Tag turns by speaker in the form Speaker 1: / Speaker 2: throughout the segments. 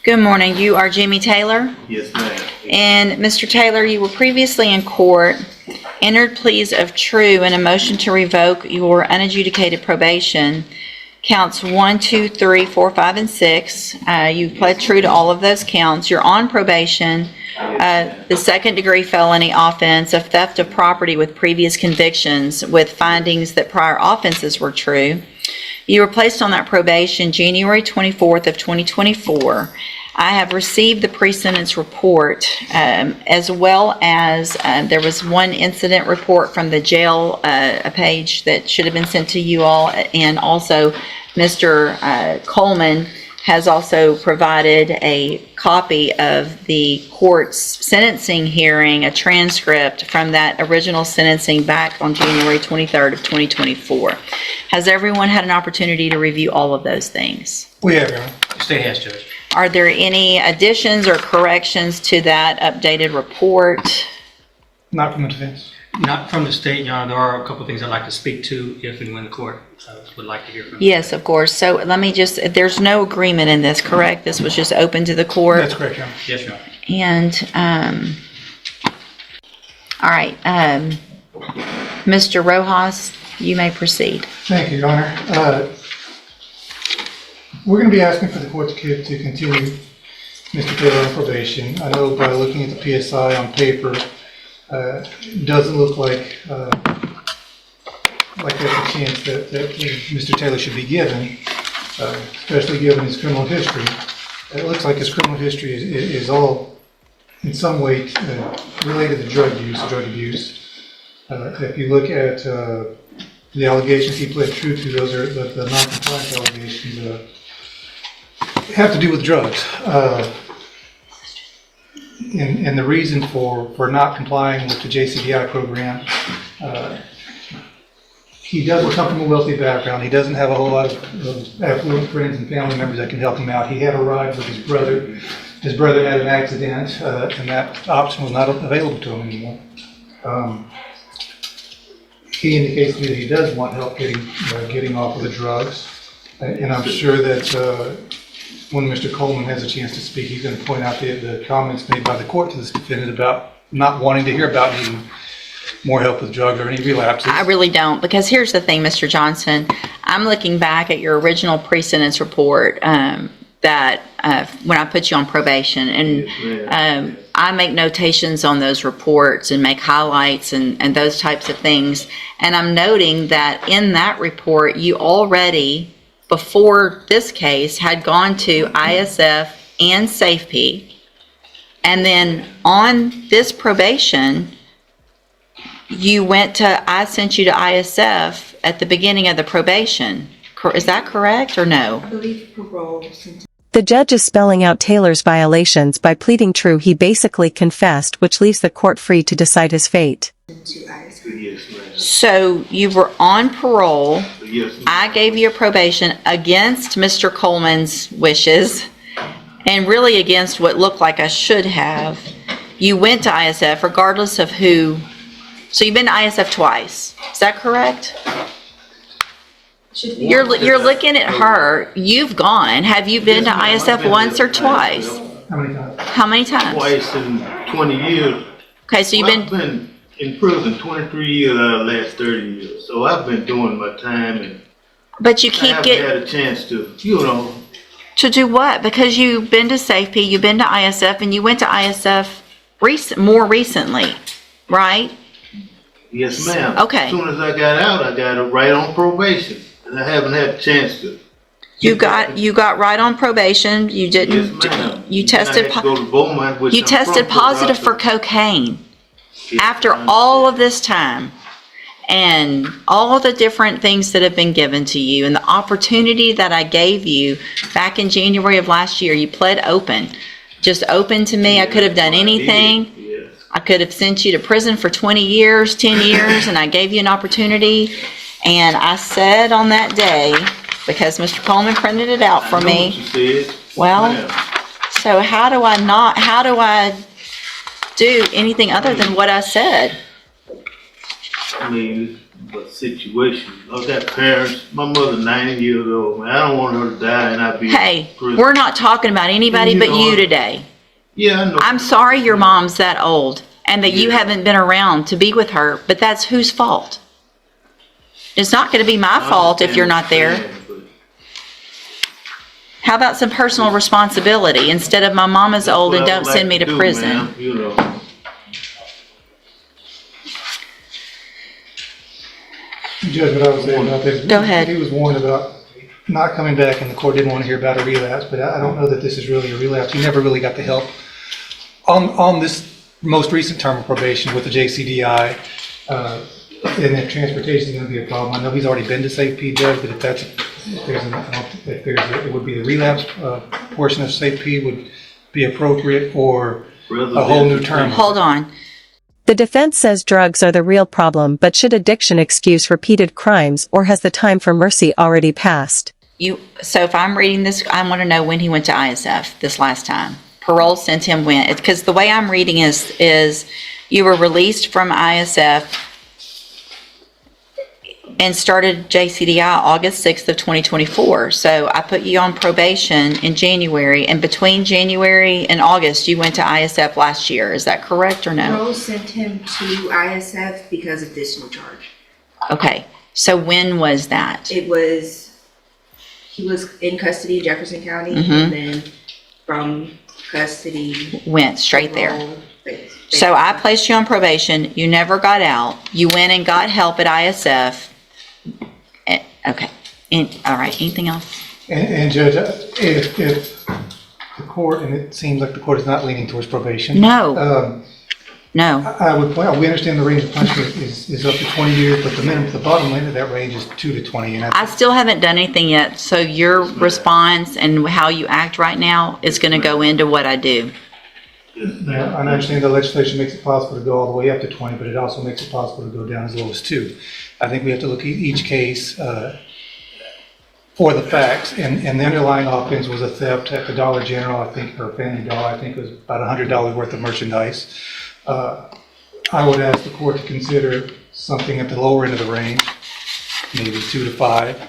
Speaker 1: Good morning. You are Jimmy Taylor?
Speaker 2: Yes, ma'am.
Speaker 1: And Mr. Taylor, you were previously in court, entered pleas of true and a motion to revoke your unadjudicated probation. Counts 1, 2, 3, 4, 5, and 6. You pled true to all of those counts. You're on probation. The second-degree felony offense of theft of property with previous convictions with findings that prior offenses were true. You were placed on that probation January 24th of 2024. I have received the pre-sentence report as well as there was one incident report from the jail, a page that should have been sent to you all, and also Mr. Coleman has also provided a copy of the court's sentencing hearing, a transcript from that original sentencing back on January 23rd of 2024. Has everyone had an opportunity to review all of those things?
Speaker 3: We have, Your Honor.
Speaker 4: State has, Judge.
Speaker 1: Are there any additions or corrections to that updated report?
Speaker 3: Not from the defense.
Speaker 4: Not from the state, Your Honor. There are a couple of things I'd like to speak to if and when the court would like to hear from you.
Speaker 1: Yes, of course. So let me just, there's no agreement in this, correct? This was just open to the court?
Speaker 3: That's correct, Your Honor.
Speaker 4: Yes, Your Honor.
Speaker 1: And, all right, Mr. Rojas, you may proceed.
Speaker 3: Thank you, Your Honor. We're going to be asking for the court to continue Mr. Taylor on probation. I know by looking at the PSI on paper, it doesn't look like there's a chance that Mr. Taylor should be given, especially given his criminal history. It looks like his criminal history is all in some way related to drug use, drug abuse. If you look at the allegations he pled true to, those are the non-compliance allegations, have to do with drugs. And the reason for not complying with the JCBI program, he doesn't come from a wealthy background. He doesn't have a whole lot of affluent friends and family members that can help him out. He had a ride with his brother. His brother had an accident, and that option was not available to him anymore. He indicates to me that he does want help getting off of the drugs, and I'm sure that when Mr. Coleman has a chance to speak, he's going to point out the comments made by the court to this defendant about not wanting to hear about needing more help with drugs or any relapses.
Speaker 1: I really don't, because here's the thing, Mr. Johnson. I'm looking back at your original pre-sentence report that when I put you on probation, and I make notations on those reports and make highlights and those types of things. And I'm noting that in that report, you already, before this case, had gone to ISF and SafeP. And then on this probation, I sent you to ISF at the beginning of the probation. Is that correct or no?
Speaker 5: I believe parole.
Speaker 6: The judge is spelling out Taylor's violations by pleading true. He basically confessed, which leaves the court free to decide his fate.
Speaker 2: Yes, ma'am.
Speaker 1: So you were on parole.
Speaker 2: Yes, ma'am.
Speaker 1: I gave you a probation against Mr. Coleman's wishes and really against what looked like I should have. You went to ISF regardless of who. So you've been to ISF twice. Is that correct? You're looking at her. You've gone. Have you been to ISF once or twice?
Speaker 3: How many times?
Speaker 1: How many times?
Speaker 2: Twice in 20 years.
Speaker 1: Okay, so
Speaker 2: I've been in prison 23 years out of the last 30 years. So I've been doing my time, and
Speaker 1: but you
Speaker 2: I
Speaker 1: keep
Speaker 2: haven't
Speaker 1: getting.
Speaker 2: had a chance to,
Speaker 1: To do what? Because you've been to SafeP, you've been to ISF, and you went to ISF more recently, right?
Speaker 2: Yes, ma'am.
Speaker 1: Okay.
Speaker 2: As soon as I got out, I got right on probation, and I haven't had a chance to.
Speaker 1: You got right on probation. You didn't.
Speaker 2: Yes, ma'am.
Speaker 1: You
Speaker 2: And
Speaker 1: tested.
Speaker 2: I had to go to Beaumont, which
Speaker 1: You
Speaker 2: I'm
Speaker 1: tested
Speaker 2: from,
Speaker 1: positive for
Speaker 2: Colorado.
Speaker 1: cocaine
Speaker 2: Yes,
Speaker 1: after
Speaker 2: ma'am.
Speaker 1: all of this time, and all the different things that have been given to you, and the opportunity that I gave you back in January of last year. You pled open, just open to me. I could have done anything.
Speaker 2: Yes.
Speaker 1: I could have sent you to prison for 20 years, 10 years, and I gave you an opportunity. And I said on that day, because Mr. Coleman printed it out for
Speaker 2: I know
Speaker 1: me.
Speaker 2: what you said.
Speaker 1: Well,
Speaker 2: Ma'am.
Speaker 1: so how do I do anything other than what I said?
Speaker 2: I mean, but situation of that parents. My mother 90 years old, man. I don't want her to die and I be
Speaker 1: Hey,
Speaker 2: in prison.
Speaker 1: we're not talking about anybody
Speaker 2: You
Speaker 1: but
Speaker 2: know
Speaker 1: you
Speaker 2: what?
Speaker 1: today.
Speaker 2: Yeah, I know.
Speaker 1: I'm sorry your mom's that old and that you
Speaker 2: Yeah.
Speaker 1: haven't been around to be with her, but that's whose fault? It's not going to be my
Speaker 2: I
Speaker 1: fault if
Speaker 2: understand
Speaker 1: you're
Speaker 2: what
Speaker 1: not there.
Speaker 2: saying, but
Speaker 1: How about some personal responsibility instead of my mom is
Speaker 2: that's
Speaker 1: old
Speaker 2: what
Speaker 1: and
Speaker 2: I
Speaker 1: don't
Speaker 2: would
Speaker 1: send
Speaker 2: like
Speaker 1: me to
Speaker 2: do,
Speaker 1: prison?
Speaker 2: ma'am, you know.
Speaker 3: Judge, what I was saying about this.
Speaker 1: Go ahead.
Speaker 3: He was warned about not coming back, and the court didn't want to hear about a relapse, but I don't know that this is really a relapse. He never really got the help. On this most recent term of probation with the JCDI, and if transportation is going to be a problem, I know he's already been to Safe P, Judge, but it would be the relapse portion of Safe P would be appropriate, or a whole new term.
Speaker 1: Hold on.
Speaker 6: The defense says drugs are the real problem, but should addiction excuse repeated crimes, or has the time for mercy already passed?
Speaker 1: So if I'm reading this, I want to know when he went to ISF this last time. Parole sent him when? Because the way I'm reading is you were released from ISF and started JCDI August 6th of 2024. So I put you on probation in January, and between January and August, you went to ISF last year. Is that correct or no?
Speaker 5: Rose sent him to ISF because of discharge.
Speaker 1: Okay. So when was that?
Speaker 5: He was in custody in Jefferson County,
Speaker 1: Mhm.
Speaker 5: and then from custody.
Speaker 1: Went straight there.
Speaker 5: parole,
Speaker 1: So I placed you on probation. You never got out. You went and got help at ISF. Okay. All right. Anything else?
Speaker 3: And Judge, if the court, and it seems like the court is not leaning towards probation.
Speaker 1: No. No.
Speaker 3: I would point out, we understand the range of punishment is up to 20 years, but the bottom end of that range is 2 to 20. And
Speaker 1: I still haven't done anything yet. So your response and how you act right now is going to go into what I do.
Speaker 3: yeah, I understand the legislation makes it possible to go all the way up to 20, but it also makes it possible to go down as low as 2. I think we have to look at each case for the facts, and the underlying offense was a theft at the Dollar General, I think, or Family Dollar, I think it was about $100 worth of merchandise. I would ask the court to consider something at the lower end of the range, maybe 2 to 5.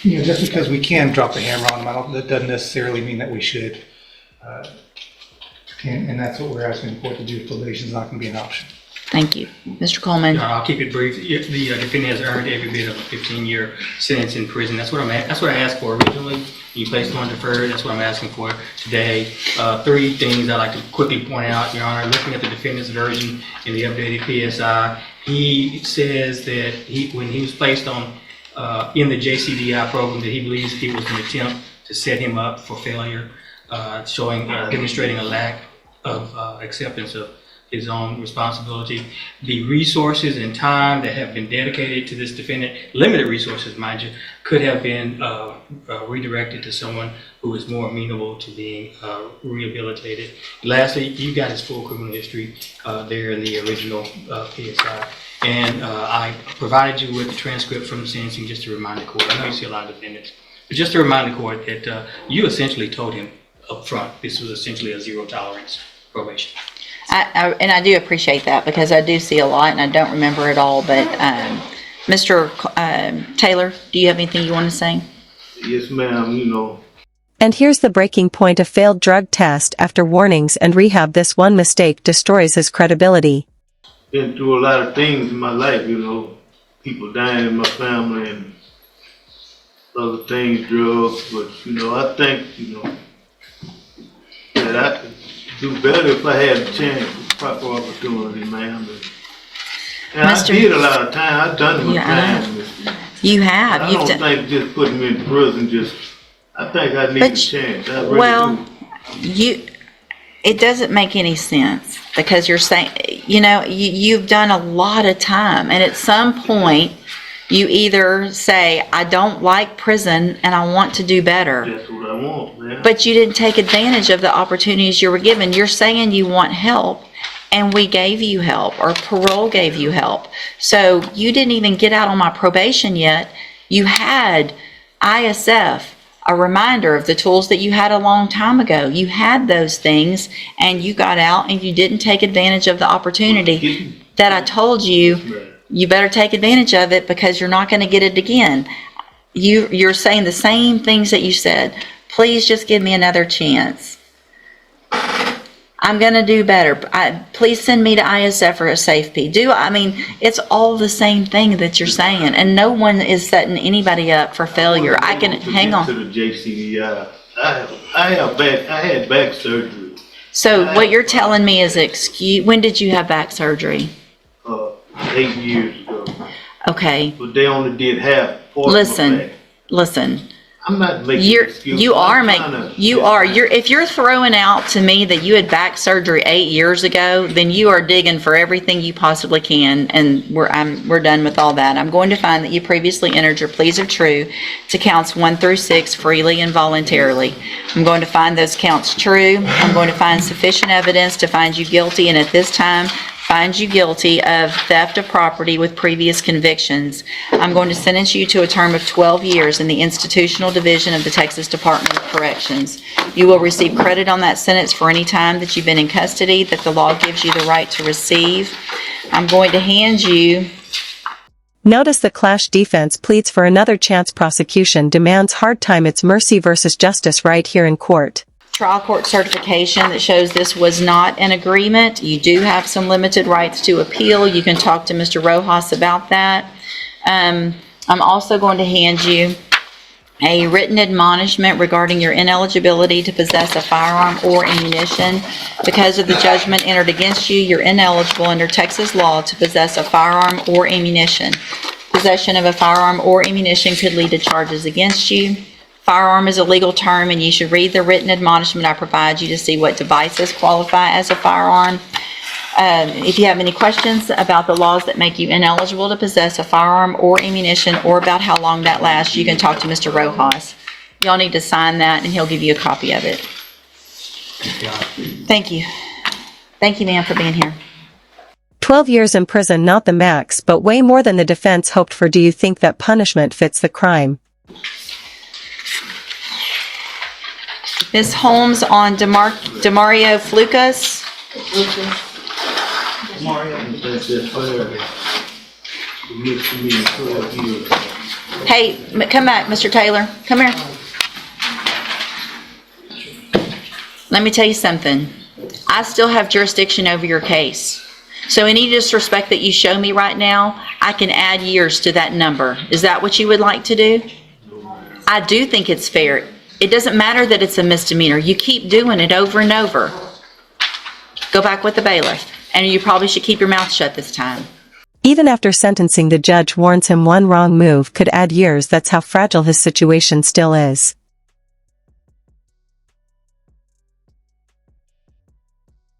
Speaker 3: Just because we can drop the hammer on them, that doesn't necessarily mean that we should. And that's what we're asking the court to do. Probation is not going to be an option.
Speaker 1: Thank you. Mr. Coleman.
Speaker 4: I'll keep it brief. The defendant has earned every bit of a 15-year sentence in prison. That's what I asked for originally. You placed it on deferred. That's what I'm asking for today. 3 things I'd like to quickly point out, Your Honor. Looking at the defendant's version in the updated PSI, he says that when he was placed on in the JCDI program, that he believes it was an attempt to set him up for failure, demonstrating a lack of acceptance of his own responsibility. The resources and time that have been dedicated to this defendant, limited resources, mind you, could have been redirected to someone who is more amenable to being rehabilitated. Lastly, you got his full criminal history there in the original PSI. And I provided you with the transcript from the sentencing just to remind the court. I know you see a lot of defendants, but just to remind the court that you essentially told him up front this was essentially a zero tolerance probation.
Speaker 1: And I do appreciate that because I do see a lot and I don't remember it all. But Mr. Taylor, do you have anything you want to say?
Speaker 2: Yes, ma'am,
Speaker 6: And here's the breaking point: a failed drug test after warnings and rehab. This one mistake destroys his credibility.
Speaker 2: Been through a lot of things in my life, people dying in my family and other things, drugs, but, I think, that I could do better if I had a chance, proper opportunity, ma'am. And I did a lot of time. I've done my time.
Speaker 1: You have.
Speaker 2: I don't think just putting me in prison I think I need a chance. I really do.
Speaker 1: It doesn't make any sense because you're saying, you've done a lot of time, and at some point you either say, I don't like prison and I want to do better.
Speaker 2: That's what I want, man.
Speaker 1: But you didn't take advantage of the opportunities you were given. You're saying you want help, and we gave you help, or parole gave you help. So you didn't even get out on my probation yet. You had ISF, a reminder of the tools that you had a long time ago. You had those things, and you got out, and you didn't take advantage of the opportunity. that I told you,
Speaker 2: Right.
Speaker 1: you better take advantage of it because you're not going to get it again. You're saying the same things that you said. Please just give me another chance. I'm going to do better. Please send me to ISF or a safe P. It's all the same thing that you're saying, and no one is setting anybody up for failure. I can hang
Speaker 2: To
Speaker 1: on.
Speaker 2: the JCDI. I had back surgery.
Speaker 1: So what you're telling me is when did you have back surgery?
Speaker 2: 8 years ago.
Speaker 1: Okay.
Speaker 2: But they only did half. Part of my back.
Speaker 1: Listen.
Speaker 2: I'm not making excuses.
Speaker 1: If you're throwing out to me that you had back surgery 8 years ago, then you are digging for everything you possibly can, and we're done with all that. I'm going to find that you previously entered your pleas of true to counts 1 through 6 freely and voluntarily. I'm going to find those counts true. I'm going to find sufficient evidence to find you guilty, and at this time, find you guilty of theft of property with previous convictions. I'm going to sentence you to a term of 12 years in the Institutional Division of the Texas Department of Corrections. You will receive credit on that sentence for any time that you've been in custody that the law gives you the right to receive. I'm going to hand you...
Speaker 6: Notice the Clash defense pleads for another chance. Prosecution demands hard time. It's mercy versus justice right here in court.
Speaker 1: Trial court certification that shows this was not an agreement. You do have some limited rights to appeal. You can talk to Mr. Rojas about that. I'm also going to hand you a written admonishment regarding your ineligibility to possess a firearm or ammunition. Because of the judgment entered against you, you're ineligible under Texas law to possess a firearm or ammunition. Possession of a firearm or ammunition could lead to charges against you. Firearm is a legal term, and you should read the written admonishment I provide you to see what devices qualify as a firearm. If you have any questions about the laws that make you ineligible to possess a firearm or ammunition, or about how long that lasts, you can talk to Mr. Rojas. Y'all need to sign that, and he'll give you a copy of it. Thank you. Thank you, ma'am, for being here.
Speaker 6: 12 years in prison, not the max, but way more than the defense hoped for. Do you think that punishment fits the crime?
Speaker 1: Ms. Holmes on Demario Flukas.
Speaker 2: That's just fair. It makes me 12 years.
Speaker 1: Hey, come back, Mr. Taylor. Come here. Let me tell you something. I still have jurisdiction over your case. So any disrespect that you show me right now, I can add years to that number. Is that what you would like to do? I do think it's fair. It doesn't matter that it's a misdemeanor. You keep doing it over and over. Go back with the bailiff. And you probably should keep your mouth shut this time.
Speaker 6: Even after sentencing, the judge warns him one wrong move could add years. That's how fragile his situation still is.